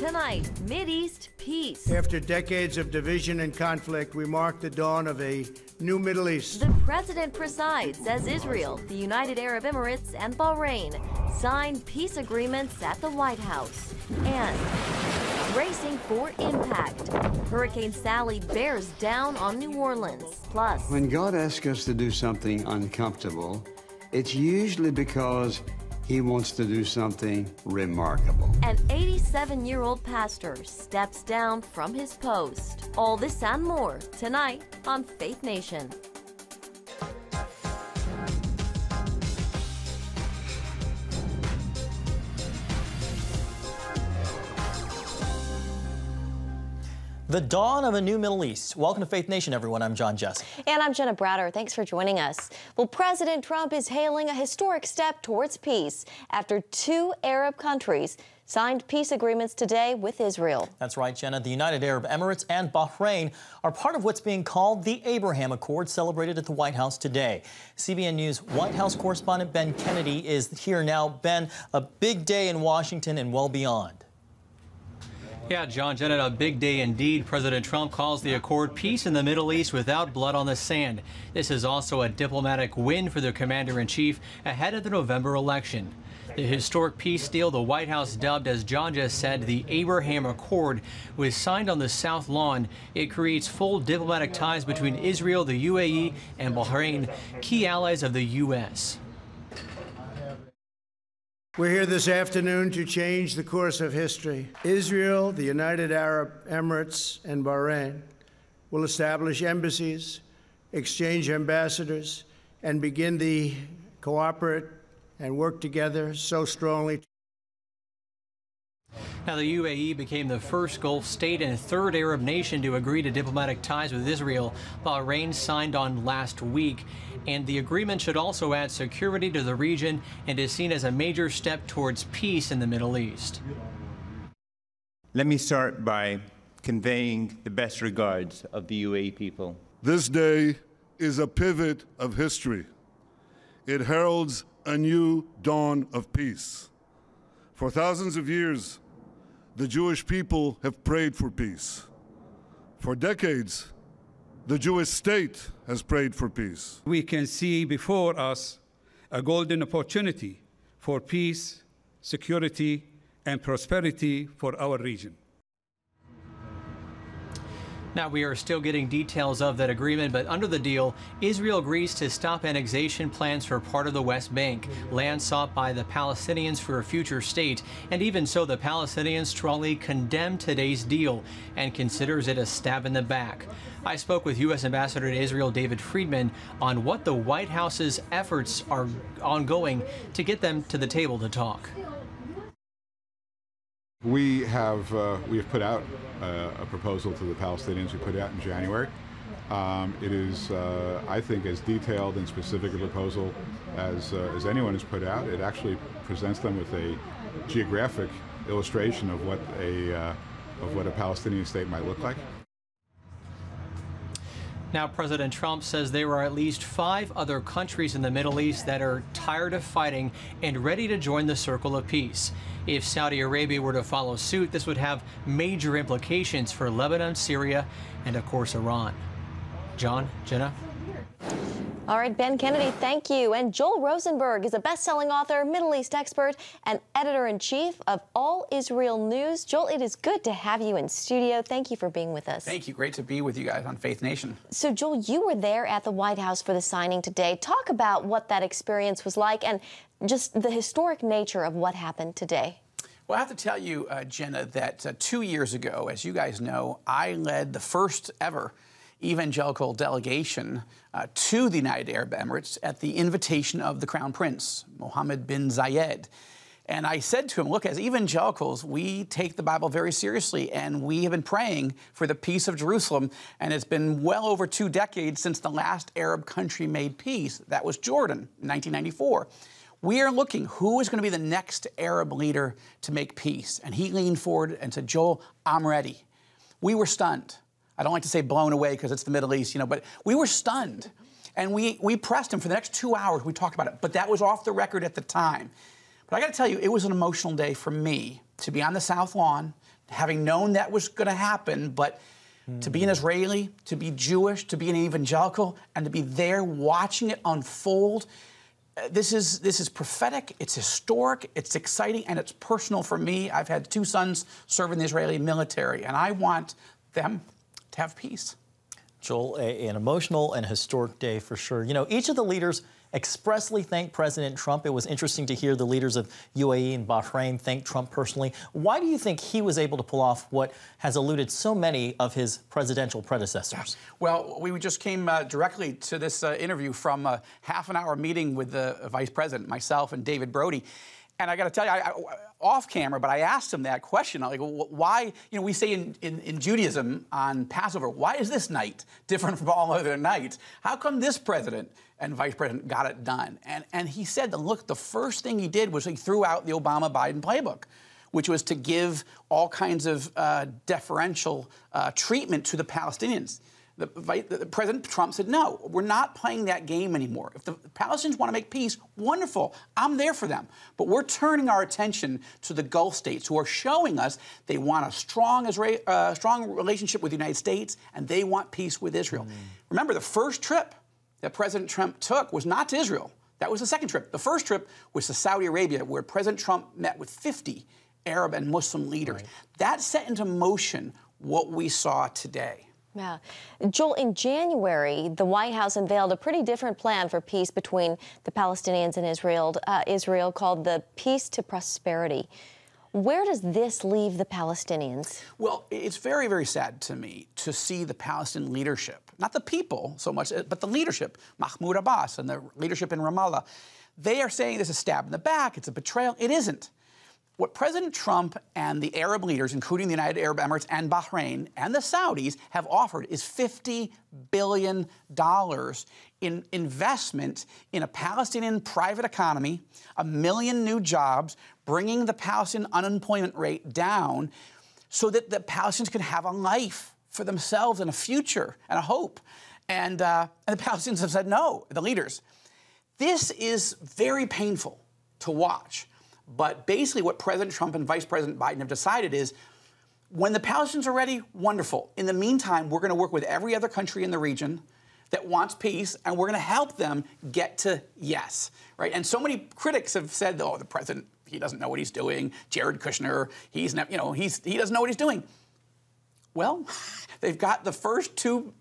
Tonight, Mideast peace. After decades of division and conflict, we mark the dawn of a new Middle East. The president presides as Israel, the United Arab Emirates, and Bahrain sign peace agreements at the White House. And bracing for impact, Hurricane Sally bears down on New Orleans. Plus, when God asks us to do something uncomfortable, it's usually because He wants to do something remarkable. An 87-year-old pastor steps down from his post. All this and more tonight on Faith Nation. The dawn of a new Middle East. Welcome to Faith Nation, everyone. I'm John Jesse. And I'm Jenna Browder. Thanks for joining us. Well, President Trump is hailing a historic step towards peace after 2 Arab countries signed peace agreements today with Israel. That's right, Jenna. The United Arab Emirates and Bahrain are part of what's being called the Abraham Accord, celebrated at the White House today. CBN News White House correspondent Ben Kennedy is here now. Ben, a big day in Washington and well beyond. Yeah, John, Jenna, a big day indeed. President Trump calls the accord peace in the Middle East without blood on the sand. This is also a diplomatic win for the commander-in-chief ahead of the November election. The historic peace deal the White House dubbed, as John just said, the Abraham Accord, was signed on the South Lawn. It creates full diplomatic ties between Israel, the UAE, and Bahrain, key allies of the U.S. We're here this afternoon to change the course of history. Israel, the United Arab Emirates, and Bahrain will establish embassies, exchange ambassadors, and begin to cooperate and work together so strongly. Now, the UAE became the first Gulf state and 3rd Arab nation to agree to diplomatic ties with Israel. Bahrain signed on last week, and the agreement should also add security to the region and is seen as a major step towards peace in the Middle East. Let me start by conveying the best regards of the UAE people. This day is a pivot of history. It heralds a new dawn of peace. For thousands of years, the Jewish people have prayed for peace. For decades, the Jewish state has prayed for peace. We can see before us a golden opportunity for peace, security, and prosperity for our region. Now, we are still getting details of that agreement, but under the deal, Israel agrees to stop annexation plans for part of the West Bank, land sought by the Palestinians for a future state. And even so, the Palestinians strongly condemn today's deal and considers it a stab in the back. I spoke with U.S. Ambassador to Israel David Friedman on what the White House's efforts are ongoing to get them to the table to talk. We have put out a proposal to the Palestinians we put out in January. It is, I think, as detailed and specific a proposal as anyone has put out. It actually presents them with a geographic illustration of what a Palestinian state might look like. Now, President Trump says there are at least 5 other countries in the Middle East that are tired of fighting and ready to join the circle of peace. If Saudi Arabia were to follow suit, this would have major implications for Lebanon, Syria, and of course, Iran. John, Jenna? All right, Ben Kennedy, thank you. And Joel Rosenberg is a best-selling author, Middle East expert, and editor-in-chief of All Israel News. Joel, it is good to have you in studio. Thank you for being with us. Thank you. Great to be with you guys on Faith Nation. So, Joel, you were there at the White House for the signing today. Talk about what that experience was like and just the historic nature of what happened today. Well, I have to tell you, Jenna, that 2 years ago, as you guys know, I led the first ever evangelical delegation to the United Arab Emirates at the invitation of the Crown Prince, Mohammed bin Zayed. And I said to him, look, as evangelicals, we take the Bible very seriously, and we have been praying for the peace of Jerusalem, and it's been well over 2 decades since the last Arab country made peace. That was Jordan in 1994. We are looking, who is going to be the next Arab leader to make peace? And he leaned forward and said, Joel, I'm ready. We were stunned. I don't like to say blown away because it's the Middle East, but we were stunned. And we pressed him for the next 2 hours. We talked about it, but that was off the record at the time. But I got to tell you, it was an emotional day for me to be on the South Lawn, having known that was going to happen, but to be an Israeli, to be Jewish, to be an evangelical, and to be there watching it unfold, this is prophetic, it's historic, it's exciting, and it's personal for me. I've had 2 sons serve in the Israeli military, and I want them to have peace. Joel, an emotional and historic day for sure. You know, each of the leaders expressly thanked President Trump. It was interesting to hear the leaders of UAE and Bahrain thank Trump personally. Why do you think he was able to pull off what has eluded so many of his presidential predecessors? Well, we just came directly to this interview from a half-an-hour meeting with the vice president, myself and David Brody. And I got to tell you, off camera, but I asked him that question. Like, why, you know, we say in Judaism on Passover, why is this night different from all other nights? How come this president and vice president got it done? And he said, look, the first thing he did was he threw out the Obama-Biden playbook, which was to give all kinds of deferential treatment to the Palestinians. President Trump said, no, we're not playing that game anymore. If the Palestinians want to make peace, wonderful. I'm there for them. But we're turning our attention to the Gulf states who are showing us they want a strong relationship with the United States, and they want peace with Israel. Remember, the first trip that President Trump took was not to Israel. That was the second trip. The first trip was to Saudi Arabia, where President Trump met with 50 Arab and Muslim leaders. That set into motion what we saw today. Yeah. Joel, in January, the White House unveiled a pretty different plan for peace between the Palestinians and Israel called the Peace to Prosperity. Where does this leave the Palestinians? Well, it's very, very sad to me to see the Palestinian leadership, not the people so much, but the leadership, Mahmoud Abbas and the leadership in Ramallah. They are saying this is a stab in the back, it's a betrayal. It isn't. What President Trump and the Arab leaders, including the United Arab Emirates and Bahrain and the Saudis, have offered is $50 billion in investment in a Palestinian private economy, 1 million new jobs, bringing the Palestinian unemployment rate down so that the Palestinians can have a life for themselves and a future and a hope. And the Palestinians have said no, the leaders. This is very painful to watch. But basically what President Trump and Vice President Biden have decided is when the Palestinians are ready, wonderful. In the meantime, we're going to work with every other country in the region that wants peace, and we're going to help them get to yes, right? And so many critics have said, oh, the president, he doesn't know what he's doing. Jared Kushner, he doesn't know what he's doing. Well, they've got the first 2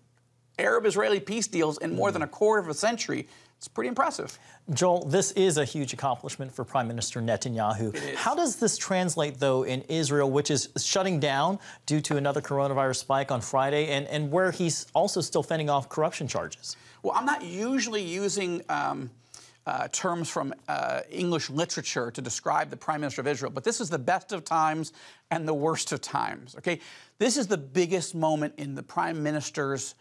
Arab-Israeli peace deals in more than a quarter of a century. It's pretty impressive. Joel, this is a huge accomplishment for Prime Minister Netanyahu. How does this translate, though, in Israel, which is shutting down due to another coronavirus spike on Friday, and where he's also still fending off corruption charges? Well, I'm not usually using terms from English literature to describe the Prime Minister of Israel, but this is the best of times and the worst of times, okay? This is the biggest moment in the Prime Minister's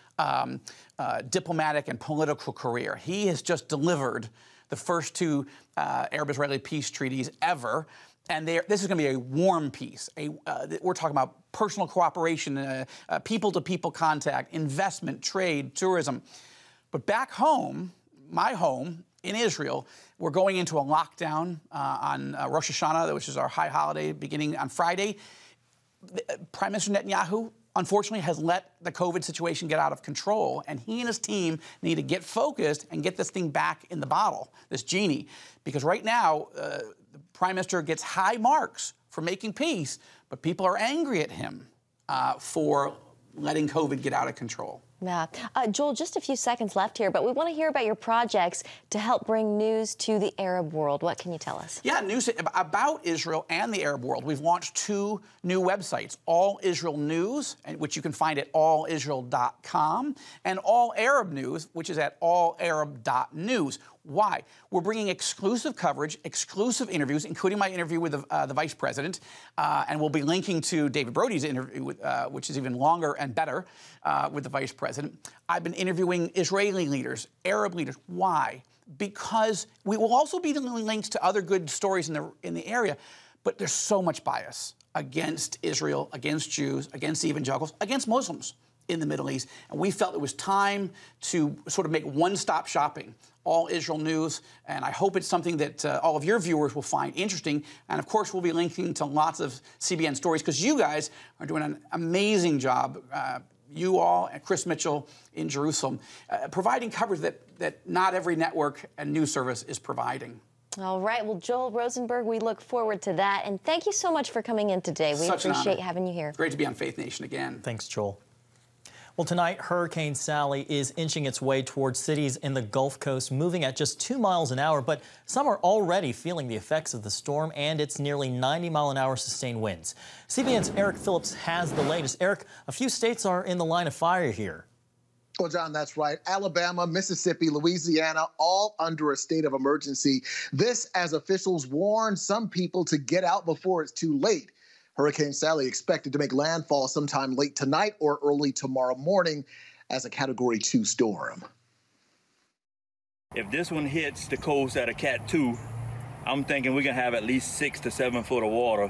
diplomatic and political career. He has just delivered the first 2 Arab-Israeli peace treaties ever, and this is going to be a warm peace. We're talking about personal cooperation, people-to-people contact, investment, trade, tourism. But back home, my home, in Israel, we're going into a lockdown on Rosh Hashanah, which is our high holiday beginning on Friday. Prime Minister Netanyahu, unfortunately, has let the COVID situation get out of control, and he and his team need to get focused and get this thing back in the bottle, this genie, because right now, the Prime Minister gets high marks for making peace, but people are angry at him for letting COVID get out of control. Yeah. Joel, just a few seconds left here, but we want to hear about your projects to help bring news to the Arab world. What can you tell us? Yeah, news about Israel and the Arab world. We've launched 2 new websites, All Israel News, which you can find at allisrael.com, and All Arab News, which is at allarab.news. Why? We're bringing exclusive coverage, exclusive interviews, including my interview with the Vice President, and we'll be linking to David Brody's interview, which is even longer and better, with the Vice President. I've been interviewing Israeli leaders, Arab leaders. Why? Because we will also be doing links to other good stories in the area, but there's so much bias against Israel, against Jews, against evangelicals, against Muslims in the Middle East, and we felt it was time to sort of make one-stop shopping All Israel News, and I hope it's something that all of your viewers will find interesting. And of course, we'll be linking to lots of CBN stories because you guys are doing an amazing job. You all and Chris Mitchell in Jerusalem, providing coverage that not every network and news service is providing. All right. Well, Joel Rosenberg, we look forward to that. And thank you so much for coming in today. We appreciate having you here. It's great to be on Faith Nation again. Thanks, Joel. Well, tonight, Hurricane Sally is inching its way towards cities in the Gulf Coast, moving at just 2 miles an hour. But some are already feeling the effects of the storm and its nearly 90-mile-an-hour sustained winds. CBN's Eric Phillips has the latest. Eric, a few states are in the line of fire here. Well, John, that's right. Alabama, Mississippi, Louisiana, all under a state of emergency. This as officials warn some people to get out before it's too late. Hurricane Sally expected to make landfall sometime late tonight or early tomorrow morning as a Category 2 storm. If this one hits the coast at a Cat 2, I'm thinking we're going to have at least 6 to 7 foot of water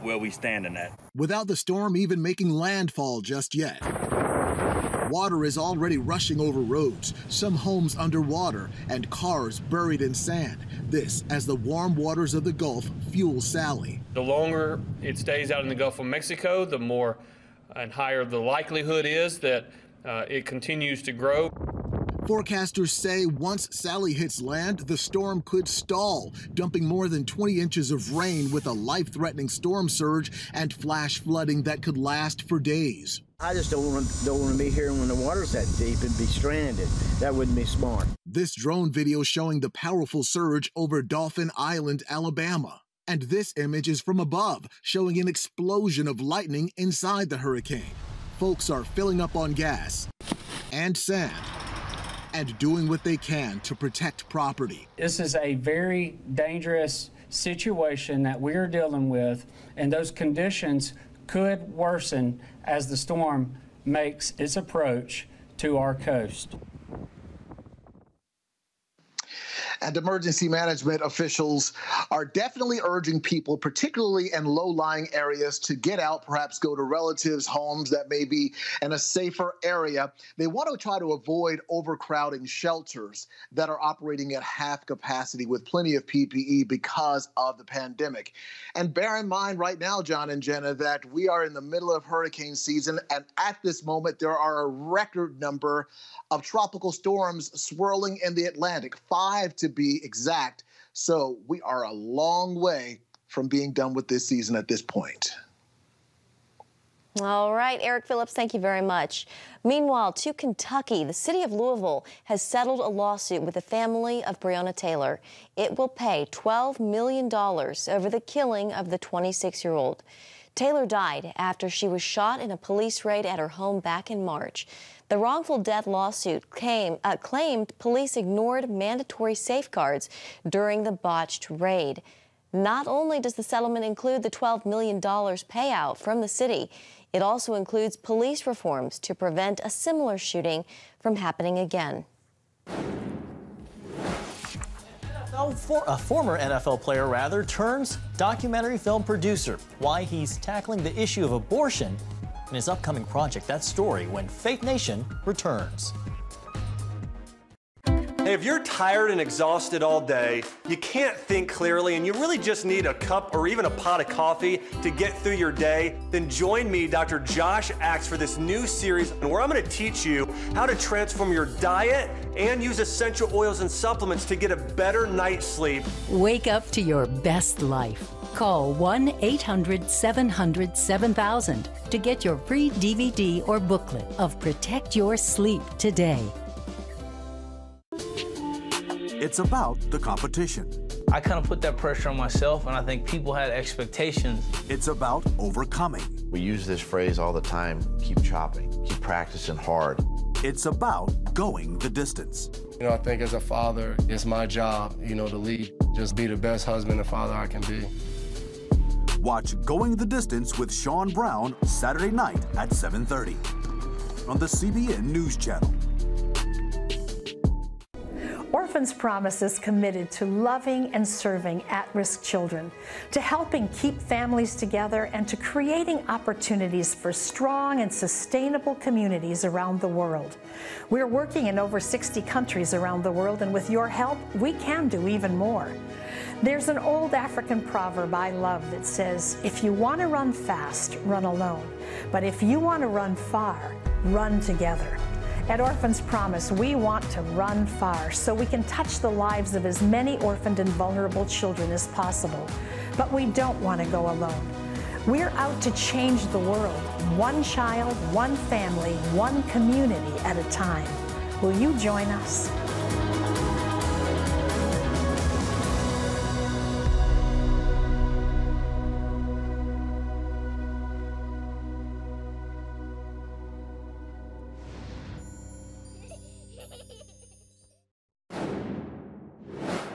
where we standing at. Without the storm even making landfall just yet. Water is already rushing over roads, some homes underwater, and cars buried in sand. This as the warm waters of the Gulf fuel Sally. The longer it stays out in the Gulf of Mexico, the more and higher the likelihood is that it continues to grow. Forecasters say once Sally hits land, the storm could stall, dumping more than 20 inches of rain with a life-threatening storm surge and flash flooding that could last for days. I just don't want to be here when the water's that deep and be stranded. That wouldn't be smart. This drone video showing the powerful surge over Dauphin Island, Alabama. And this image is from above, showing an explosion of lightning inside the hurricane. Folks are filling up on gas and sand and doing what they can to protect property. This is a very dangerous situation that we're dealing with, and those conditions could worsen as the storm makes its approach to our coast. And emergency management officials are definitely urging people, particularly in low-lying areas, to get out, perhaps go to relatives' homes that may be in a safer area. They want to try to avoid overcrowding shelters that are operating at half capacity with plenty of PPE because of the pandemic. And bear in mind right now, John and Jenna, that we are in the middle of hurricane season, and at this moment there are a record number of tropical storms swirling in the Atlantic, 5 to be exact. So we are a long way from being done with this season at this point. All right, Eric Phillips, thank you very much. Meanwhile, to Kentucky, the city of Louisville has settled a lawsuit with the family of Breonna Taylor. It will pay $12 million over the killing of the 26-year-old. Taylor died after she was shot in a police raid at her home back in March. The wrongful death lawsuit claimed police ignored mandatory safeguards during the botched raid. Not only does the settlement include the $12 million payout from the city, it also includes police reforms to prevent a similar shooting from happening again. A former NFL player, turns documentary film producer. Why he's tackling the issue of abortion in his upcoming project. That story when Faith Nation returns. Hey, if you're tired and exhausted all day, you can't think clearly, and you really just need a cup or even a pot of coffee to get through your day, then join me, Dr. Josh Axe, for this new series where I'm going to teach you how to transform your diet and use essential oils and supplements to get a better night's sleep. Wake up to your best life. Call 1-800-700-7000 to get your free DVD or booklet of Protect Your Sleep today. It's about the competition. I kind of put that pressure on myself, and I think people had expectations. It's about overcoming. We use this phrase all the time, keep chopping, keep practicing hard. It's about going the distance. I think as a father, it's my job, to lead, just be the best husband and father I can be. Watch Going the Distance with Sean Brown Saturday night at 7:30 on the CBN News Channel. Orphans Promise is committed to loving and serving at-risk children, to helping keep families together, and to creating opportunities for strong and sustainable communities around the world. We're working in over 60 countries around the world, and with your help, we can do even more. There's an old African proverb I love that says, if you want to run fast, run alone. But if you want to run far, run together. At Orphans Promise, we want to run far so we can touch the lives of as many orphaned and vulnerable children as possible. But we don't want to go alone. We're out to change the world, one child, one family, one community at a time. Will you join us?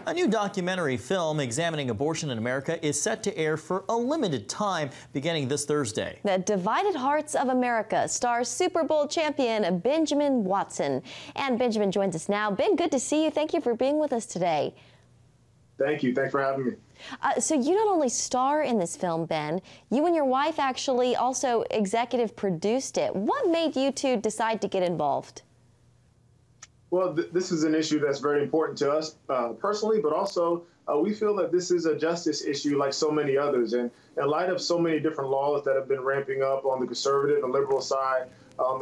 A new documentary film examining abortion in America is set to air for a limited time beginning this Thursday. The Divided Hearts of America stars Super Bowl champion Benjamin Watson. And Benjamin joins us now. Ben, good to see you. Thank you for being with us today. Thank you. Thanks for having me. So you not only star in this film, Ben, you and your wife actually also executive produced it. What made you two decide to get involved? Well, this is an issue that's very important to us personally, but also we feel that this is a justice issue like so many others. And in light of so many different laws that have been ramping up on the conservative and liberal side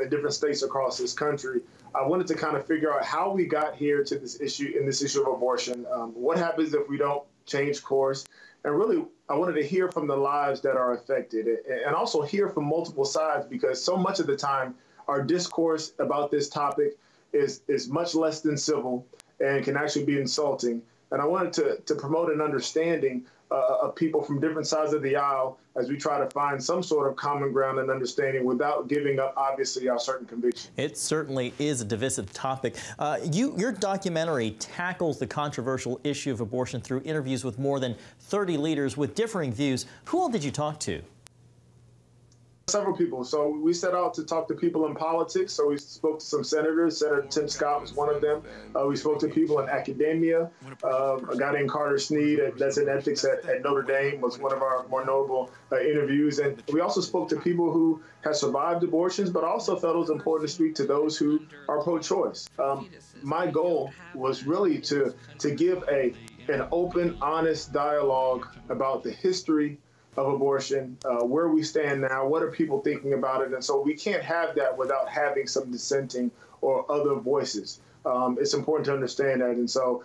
in different states across this country, I wanted to kind of figure out how we got here to this issue, of abortion. What happens if we don't change course? And really, I wanted to hear from the lives that are affected and also hear from multiple sides, because so much of the time our discourse about this topic is much less than civil and can actually be insulting. And I wanted to promote an understanding of people from different sides of the aisle as we try to find some sort of common ground and understanding without giving up, obviously, our certain convictions. It certainly is a divisive topic. Your documentary tackles the controversial issue of abortion through interviews with more than 30 leaders with differing views. Who all did you talk to? Several people. So we set out to talk to people in politics. So we spoke to some senators. Senator Tim Scott was one of them. We spoke to people in academia. A guy named Carter Snead, that's in ethics at Notre Dame, was one of our more notable interviews. And we also spoke to people who have survived abortions, but also felt it was important to speak to those who are pro-choice. My goal was really to give an open, honest dialogue about the history of abortion, where we stand now, what are people thinking about it, and so we can't have that without having some dissenting or other voices. It's important to understand that, and so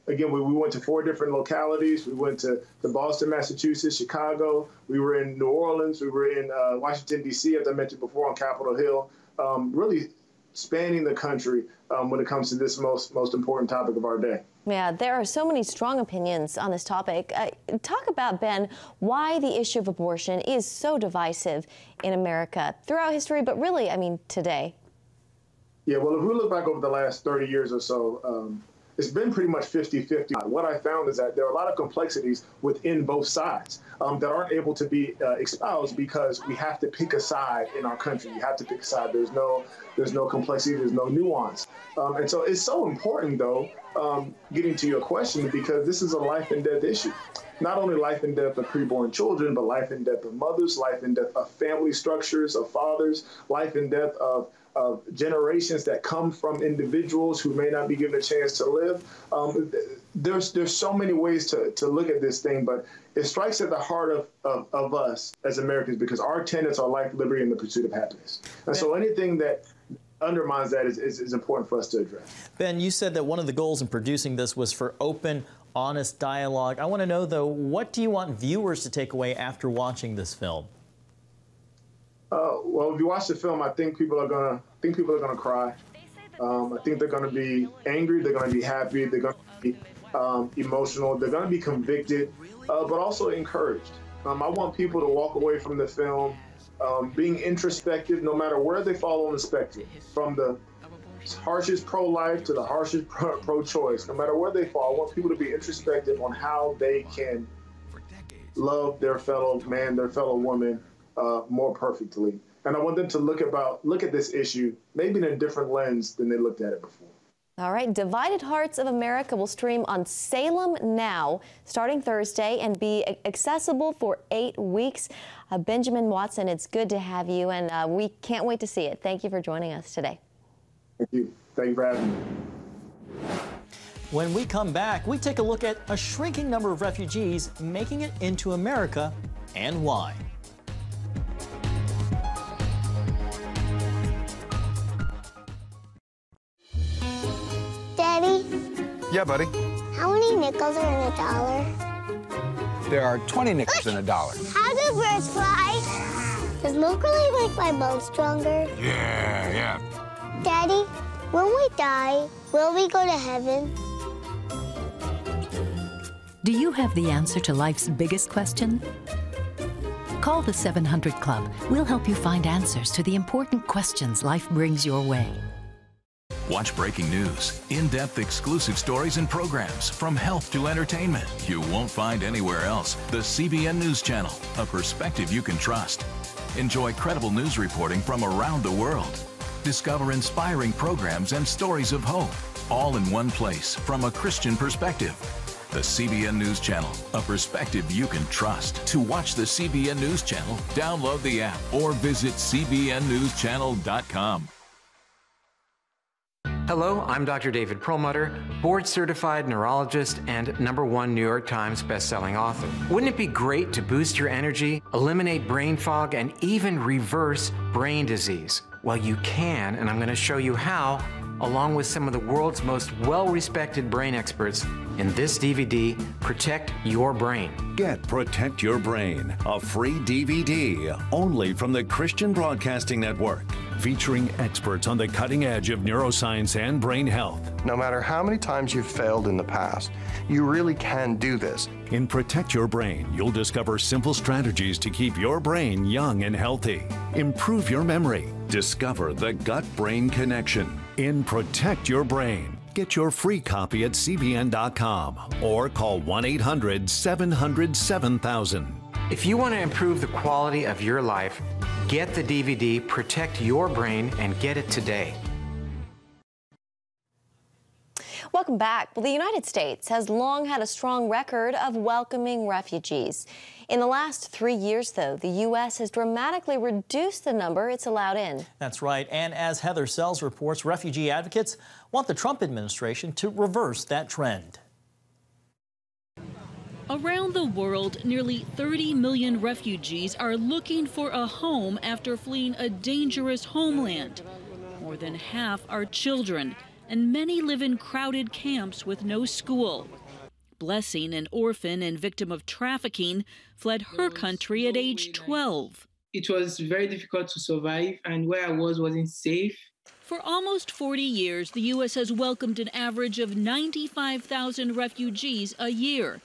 again, we went to 4 different localities. We went to Boston, Massachusetts, Chicago. We were in New Orleans. We were in Washington, D.C., as I mentioned before, on Capitol Hill, really spanning the country when it comes to this most important topic of our day. Yeah, there are so many strong opinions on this topic. Talk about, Ben, why the issue of abortion is so divisive in America throughout history, but really, I mean, today. Yeah, well, if we look back over the last 30 years or so, it's been pretty much 50-50. What I found is that there are a lot of complexities within both sides that aren't able to be espoused because we have to pick a side in our country. You have to pick a side. There's no complexity. There's no nuance. And so it's so important, though, getting to your question, because this is a life and death issue. Not only life and death of preborn children, but life and death of mothers, life and death of family structures, of fathers, life and death of generations that come from individuals who may not be given a chance to live. There's so many ways to look at this thing, but it strikes at the heart of us as Americans, because our tenets are life, liberty, and the pursuit of happiness. And so anything that undermines that is important for us to address. Ben, you said that one of the goals in producing this was for open, honest dialogue. I want to know, though, what do you want viewers to take away after watching this film? Well, if you watch the film, I think people are gonna cry. I think they're gonna be angry. They're gonna be happy. They're gonna be emotional. They're gonna be convicted, but also encouraged. I want people to walk away from the film being introspective, no matter where they fall on the spectrum, from the harshest pro-life to the harshest pro-choice. No matter where they fall, I want people to be introspective on how they can love their fellow man, their fellow woman, more perfectly. And I want them to look at this issue maybe in a different lens than they looked at it before. All right, Divided Hearts of America will stream on Salem Now starting Thursday and be accessible for 8 weeks. Benjamin Watson, it's good to have you, and we can't wait to see it. Thank you for joining us today. Thank you. Thank you for having me. When we come back, we take a look at a shrinking number of refugees making it into America and why. Daddy? Yeah, buddy? How many nickels are in a dollar? There are 20 nickels in a dollar. How do birds fly? Does milk really make my bones stronger? Yeah. Daddy, when we die, will we go to heaven? Do you have the answer to life's biggest question? Call the 700 Club. We'll help you find answers to the important questions life brings your way. Watch breaking news, in-depth exclusive stories and programs from health to entertainment you won't find anywhere else. The CBN News Channel, a perspective you can trust. Enjoy credible news reporting from around the world. Discover inspiring programs and stories of hope, all in one place from a Christian perspective. The CBN News Channel, a perspective you can trust. To watch the CBN News Channel, download the app or visit cbnnewschannel.com. Hello, I'm Dr. David Perlmutter, board-certified neurologist and #1 New York Times bestselling author. Wouldn't it be great to boost your energy, eliminate brain fog, and even reverse brain disease? Well, you can, and I'm going to show you how, along with some of the world's most well-respected brain experts in this DVD, Protect Your Brain. Get Protect Your Brain, a free DVD only from the Christian Broadcasting Network, featuring experts on the cutting edge of neuroscience and brain health. No matter how many times you've failed in the past, you really can do this. In Protect Your Brain, you'll discover simple strategies to keep your brain young and healthy. Improve your memory. Discover the gut-brain connection. In Protect Your Brain, get your free copy at cbn.com or call 1-800-700-7000. If you want to improve the quality of your life, get the DVD Protect Your Brain and get it today. Welcome back. Well, the United States has long had a strong record of welcoming refugees. In the last 3 years, though, the U.S. has dramatically reduced the number it's allowed in. That's right. And as Heather Sells reports, refugee advocates want the Trump administration to reverse that trend. Around the world, nearly 30 million refugees are looking for a home after fleeing a dangerous homeland. More than half are children, and many live in crowded camps with no school. Blessing, an orphan and victim of trafficking, fled her country at age 12. It was very difficult to survive, and where I wasn't safe. For almost 40 years, the U.S. has welcomed an average of 95,000 refugees a year.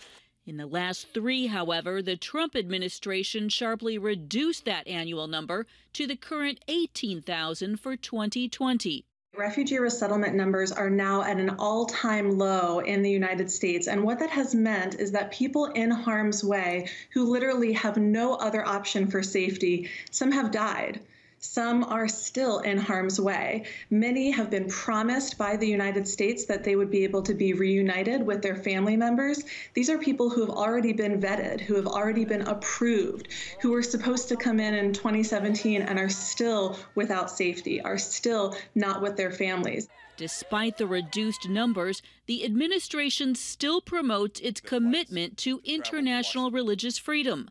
In the last 3, however, the Trump administration sharply reduced that annual number to the current 18,000 for 2020. Refugee resettlement numbers are now at an all-time low in the United States. And what that has meant is that people in harm's way who literally have no other option for safety, some have died. Some are still in harm's way. Many have been promised by the United States that they would be able to be reunited with their family members. These are people who have already been vetted, who have already been approved, who were supposed to come in 2017 and are still without safety, are still not with their families. Despite the reduced numbers, the administration still promotes its commitment to international religious freedom.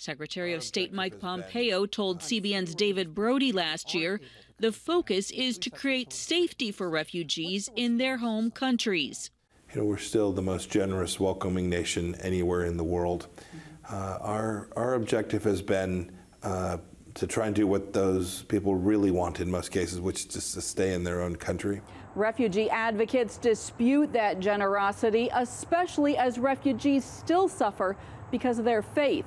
Secretary of State Mike Pompeo told CBN's David Brody last year the focus is to create safety for refugees in their home countries. You know, we're still the most generous, welcoming nation anywhere in the world. Our objective has been to try and do what those people really want in most cases, which is just to stay in their own country. Refugee advocates dispute that generosity, especially as refugees still suffer because of their faith.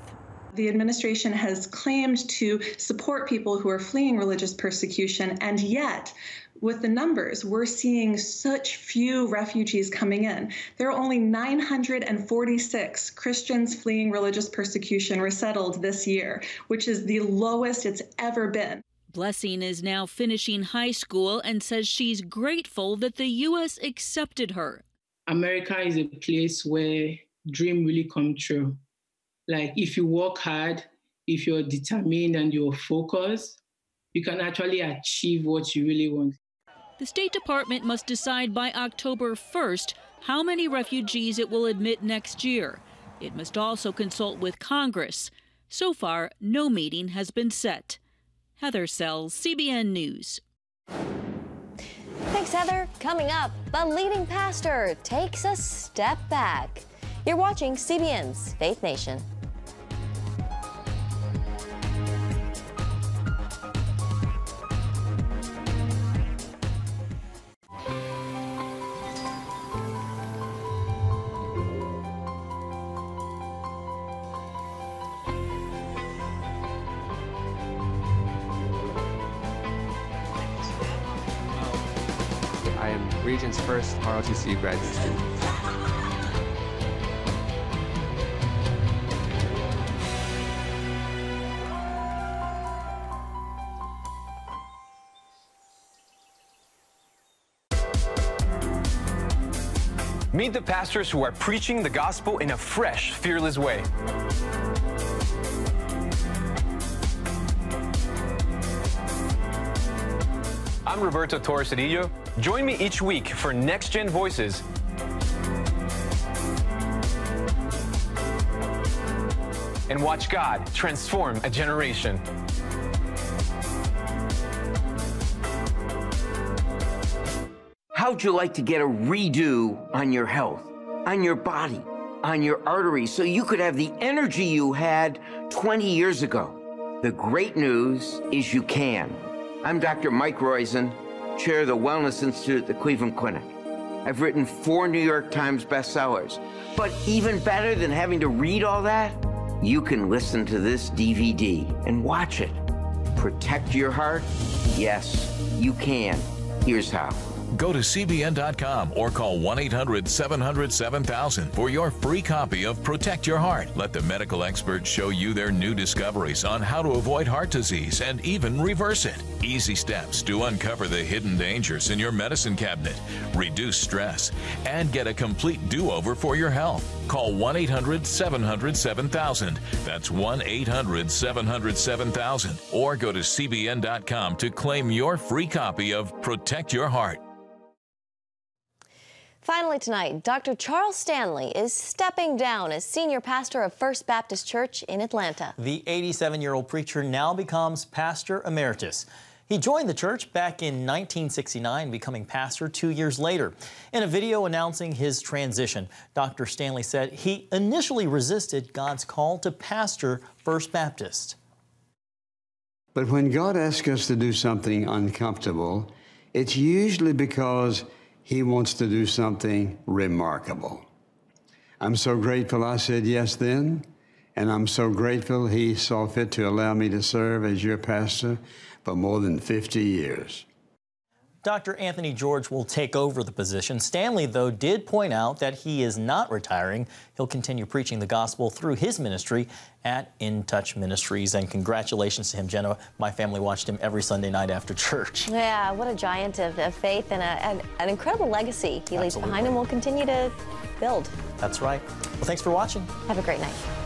The administration has claimed to support people who are fleeing religious persecution, and yet, with the numbers, we're seeing such few refugees coming in. There are only 946 Christians fleeing religious persecution resettled this year, which is the lowest it's ever been. Blessing is now finishing high school and says she's grateful that the U.S. accepted her. America is a place where dreams really come true. Like if you work hard, if you're determined and you're focused, you can actually achieve what you really want. The State Department must decide by October 1st how many refugees it will admit next year. It must also consult with Congress. So far, no meeting has been set. Heather Sells, CBN News. Thanks, Heather. Coming up, the leading pastor takes a step back. You're watching CBN's Faith Nation. I am Region's first ROTC graduate student. Meet the pastors who are preaching the gospel in a fresh, fearless way. I'm Roberto Torres-Cedillo. Join me each week for Next Gen Voices. And watch God transform a generation. How'd you like to get a redo on your health, on your body, on your arteries, so you could have the energy you had 20 years ago? The great news is you can. I'm Dr. Mike Roizen, chair of the Wellness Institute at the Cleveland Clinic. I've written 4 New York Times bestsellers. But even better than having to read all that, you can listen to this DVD and watch it. Protect your heart? Yes, you can. Here's how. Go to CBN.com or call 1-800-700-7000 for your free copy of Protect Your Heart. Let the medical experts show you their new discoveries on how to avoid heart disease and even reverse it. Easy steps to uncover the hidden dangers in your medicine cabinet, reduce stress, and get a complete do-over for your health. Call 1-800-700-7000. That's 1-800-700-7000. Or go to CBN.com to claim your free copy of Protect Your Heart. Finally tonight, Dr. Charles Stanley is stepping down as senior pastor of First Baptist Church in Atlanta. The 87-year-old preacher now becomes pastor emeritus. He joined the church back in 1969, becoming pastor 2 years later. In a video announcing his transition, Dr. Stanley said he initially resisted God's call to pastor First Baptist. But when God asks us to do something uncomfortable, it's usually because He wants to do something remarkable. I'm so grateful I said yes then, and I'm so grateful He saw fit to allow me to serve as your pastor for more than 50 years. Dr. Anthony George will take over the position. Stanley, though, did point out that he is not retiring. He'll continue preaching the gospel through his ministry at In Touch Ministries. And congratulations to him, Jenna. My family watched him every Sunday night after church. Yeah, what a giant of faith and an incredible legacy he leaves behind and will continue to build. That's right. Well, thanks for watching. Have a great night.